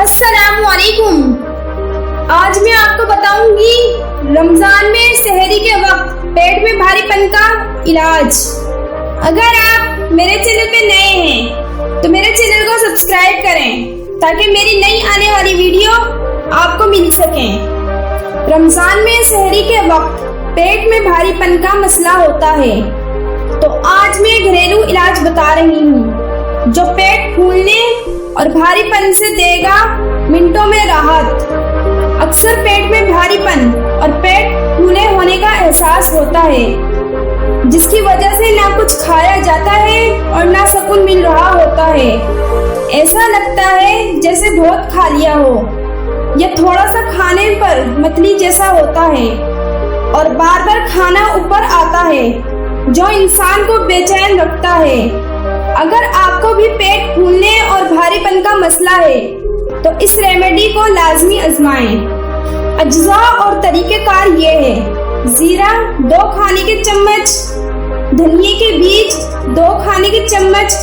अस्सलामुअलैकुम। आज मैं आपको बताऊंगी रमजान में सहरी के वक्त पेट में भारीपन का इलाज। अगर आप मेरे चैनल पे नए हैं तो मेरे चैनल को सब्सक्राइब करें ताकि मेरी नई आने वाली वीडियो आपको मिल सके। रमजान में सहरी के वक्त पेट में भारीपन का मसला होता है, तो आज मैं घरेलू इलाज बता रही हूँ जो पेट फूलने और भारीपन से देगा मिनटों में राहत। अक्सर पेट में भारीपन और पेट फूले होने का एहसास होता है, जिसकी वजह से ना कुछ खाया जाता है और ना सुकून मिल रहा होता है। ऐसा लगता है जैसे बहुत खा लिया हो या थोड़ा सा खाने पर मतली जैसा होता है और बार बार खाना ऊपर आता है, जो इंसान को बेचैन रखता है। अगर आपको भी पेट फूलने और भारीपन का मसला है तो इस रेमेडी को लाजमी आजमाएं। अज्जा और तरीकेकार ये है: जीरा 2 खाने के चम्मच, धनिया के बीज 2 खाने के चम्मच,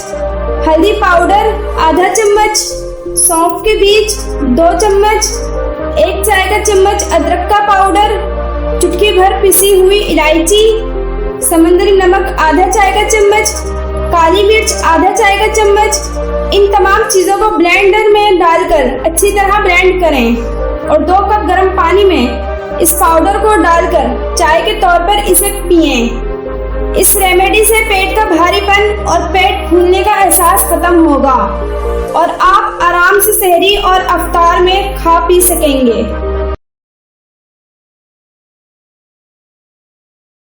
हल्दी पाउडर आधा चम्मच, सौंफ के बीज 2 चम्मच, 1 चाय का चम्मच अदरक का पाउडर, चुटकी भर पिसी हुई इलायची, समुद्री नमक आधा चाय का चम्मच, काली मिर्च आधा चाय का चम्मच। इन तमाम चीजों को ब्लेंडर में डालकर अच्छी तरह ब्लेंड करें और 2 कप गर्म पानी में इस पाउडर को डालकर चाय के तौर पर इसे पिएं। इस रेमेडी से पेट का भारीपन और पेट फूलने का एहसास खत्म होगा और आप आराम से सहरी और अफ्तार में खा पी सकेंगे।